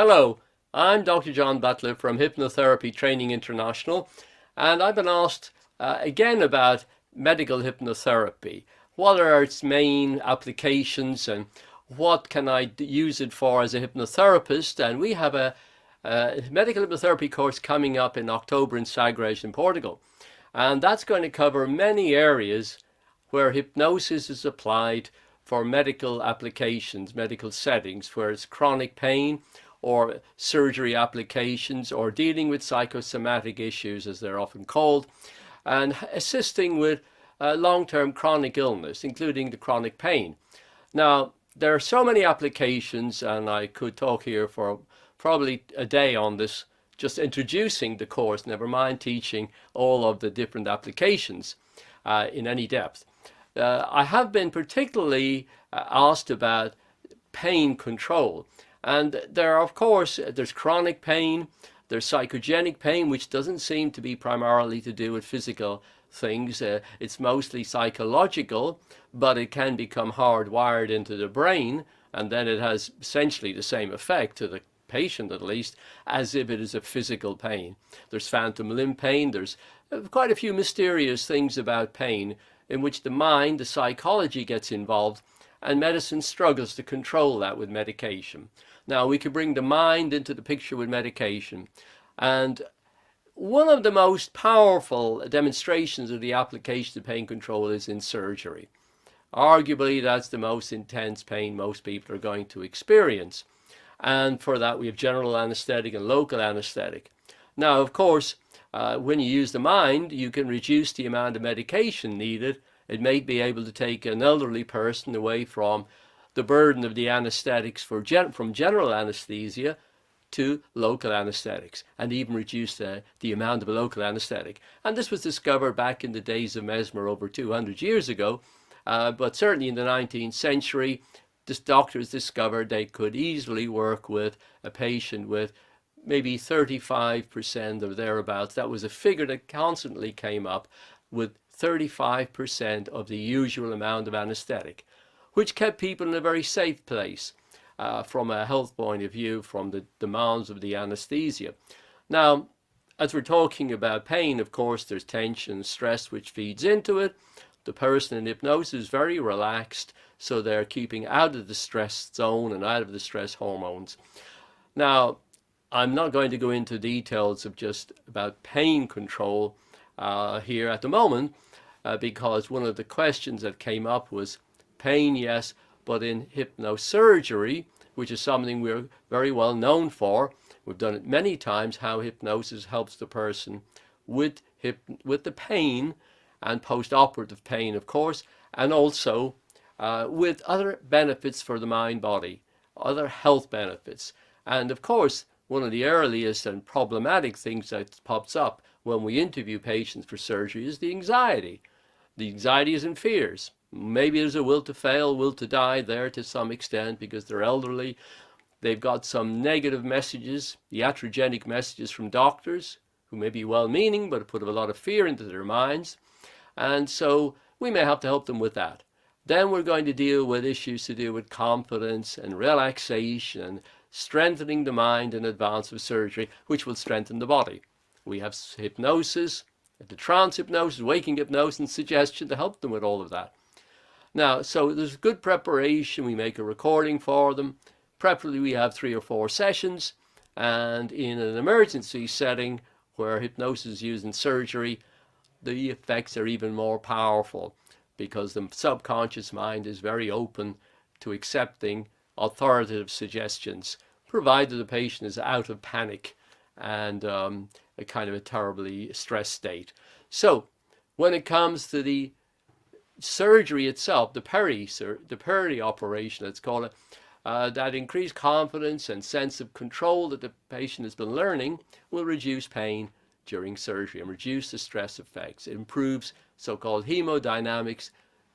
Hello, I'm Dr. John Butler from Hypnotherapy Training International, and I've been asked again about medical hypnotherapy. What are its main applications and what can I use it for as a hypnotherapist? And we have a medical hypnotherapy course coming up in October in Sagres in Portugal. And that's going to cover many areas where hypnosis is applied for medical applications, medical settings, where it's chronic pain or surgery applications or dealing with psychosomatic issues, as they're often called, and assisting with long-term chronic illness, including the chronic pain. Now, there are so many applications, and I could talk here for probably a day on this, just introducing the course, never mind teaching all of the different applications in any depth. I have been particularly asked about pain control. And there's chronic pain, there's psychogenic pain, which doesn't seem to be primarily to do with physical things. It's mostly psychological, but it can become hardwired into the brain, and then it has essentially the same effect to the patient, at least, as if it is a physical pain. There's phantom limb pain. There's quite a few mysterious things about pain in which the mind, the psychology gets involved, and medicine struggles to control that with medication. Now, we can bring the mind into the picture with medication. And one of the most powerful demonstrations of the application of pain control is in surgery. Arguably, that's the most intense pain most people are going to experience. And for that, we have general anesthetic and local anesthetic. Now, of course, when you use the mind, you can reduce the amount of medication needed. It may be able to take an elderly person away from the burden of the anesthetics from general anesthesia to local anesthetics, and even reduce the amount of a local anesthetic. And this was discovered back in the days of Mesmer over 200 years ago, but certainly in the 19th century, doctors discovered they could easily work with a patient with maybe 35% or thereabouts. That was a figure that constantly came up, with 35% of the usual amount of anesthetic, which kept people in a very safe place from a health point of view, from the demands of the anesthesia. Now, as we're talking about pain, of course, there's tension, stress, which feeds into it. The person in hypnosis is very relaxed, so they're keeping out of the stress zone and out of the stress hormones. Now, I'm not going to go into details of just about pain control here at the moment, because one of the questions that came up was pain, yes, but in hypnosurgery, which is something we're very well known for. We've done it many times, how hypnosis helps the person with the pain and post-operative pain, of course, and also with other benefits for the mind body, other health benefits. And of course, one of the earliest and problematic things that pops up when we interview patients for surgery is the anxiety. The anxieties and fears. Maybe there's a will to fail, will to die there to some extent because they're elderly. They've got some negative messages, iatrogenic messages from doctors who may be well-meaning but put a lot of fear into their minds. And so we may have to help them with that. Then we're going to deal with issues to do with confidence and relaxation, strengthening the mind in advance of surgery, which will strengthen the body. We have hypnosis, the trance hypnosis, waking hypnosis, and suggestion to help them with all of that. Now, so there's good preparation. We make a recording for them. Preferably we have 3 or 4 sessions. And in an emergency setting where hypnosis is used in surgery, the effects are even more powerful because the subconscious mind is very open to accepting authoritative suggestions, provided the patient is out of panic and a kind of a terribly stressed state. So when it comes to the surgery itself, the peri operation, let's call it, that increased confidence and sense of control that the patient has been learning will reduce pain during surgery and reduce the stress effects. It improves so-called hemodynamics,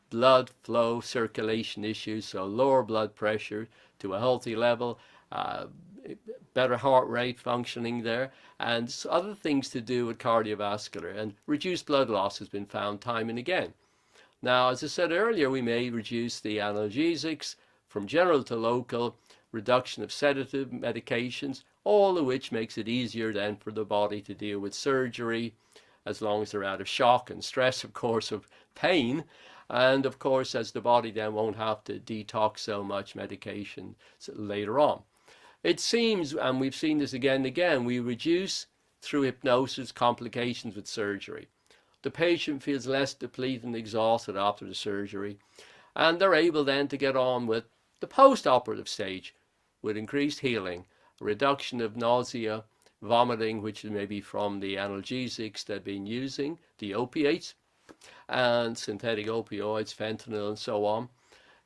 blood flow, circulation issues, so lower blood pressure to a healthy level, better heart rate functioning there, and other things to do with cardiovascular. And reduced blood loss has been found time and again. Now, as I said earlier, we may reduce the analgesics from general to local. reduction of sedative medications, all of which makes it easier then for the body to deal with surgery, as long as they're out of shock and stress, of course, of pain. And of course, as the body then won't have to detox so much medication later on. It seems, and we've seen this again and again, we reduce through hypnosis complications with surgery. The patient feels less depleted and exhausted after the surgery, and they're able then to get on with the post-operative stage with increased healing, reduction of nausea, vomiting, which is maybe from the analgesics they've been using, the opiates, and synthetic opioids, fentanyl, and so on.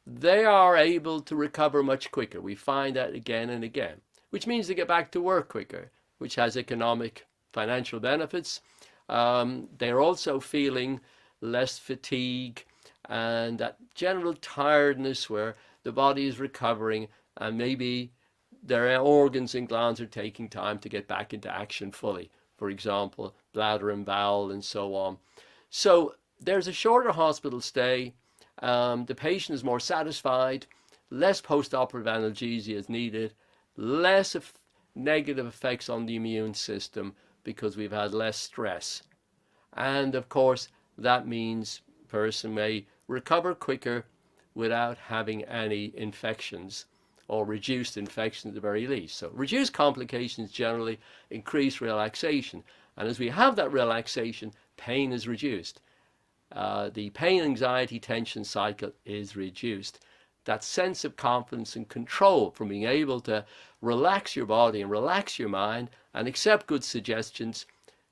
They are able to recover much quicker. We find that again and again, which means they get back to work quicker, which has economic, financial benefits. They're also feeling less fatigue and that general tiredness where the body is recovering and maybe their organs and glands are taking time to get back into action fully. For example, bladder and bowel and so on. So there's a shorter hospital stay. The patient is more satisfied, less post-operative analgesia is needed, less negative effects on the immune system because we've had less stress. And of course, that means a person may recover quicker without having any infections or reduced infections at the very least. So reduced complications generally increase relaxation. And as we have that relaxation, pain is reduced. The pain, anxiety, tension cycle is reduced. That sense of confidence and control from being able to relax your body and relax your mind and accept good suggestions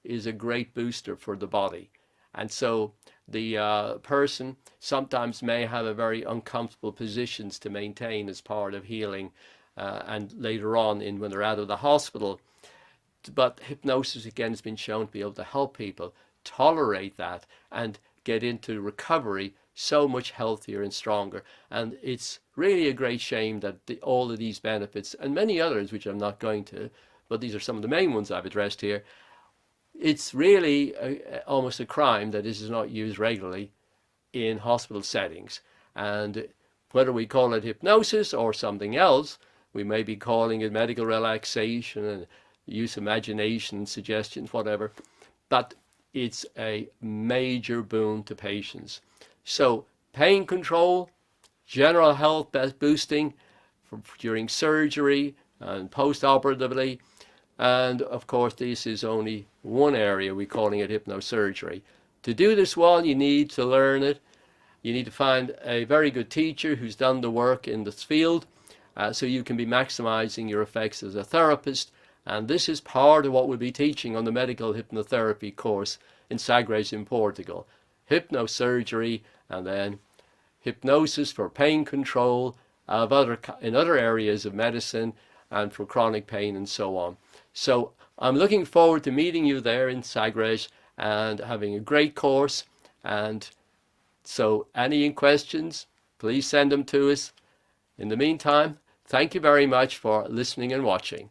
is a great booster for the body. And so the person sometimes may have a very uncomfortable positions to maintain as part of healing and later on when they're out of the hospital. But hypnosis again has been shown to be able to help people tolerate that and get into recovery so much healthier and stronger. And it's really a great shame that all of these benefits and many others, which I'm not going to, but these are some of the main ones I've addressed here. It's really almost a crime that this is not used regularly in hospital settings. And whether we call it hypnosis or something else, we may be calling it medical relaxation and use imagination, suggestions, whatever. But it's a major boon to patients. So pain control, general health boosting during surgery and post-operatively. And of course, this is only one area. We're calling it hypnosurgery. To do this well, you need to learn it. You need to find a very good teacher who's done the work in this field so you can be maximizing your effects as a therapist. And this is part of what we'll be teaching on the medical hypnotherapy course in Sagres in Portugal. Hypnosurgery and then hypnosis for pain control in other areas of medicine and for chronic pain and so on. So I'm looking forward to meeting you there in Sagres and having a great course. And so any questions, please send them to us. In the meantime, thank you very much for listening and watching.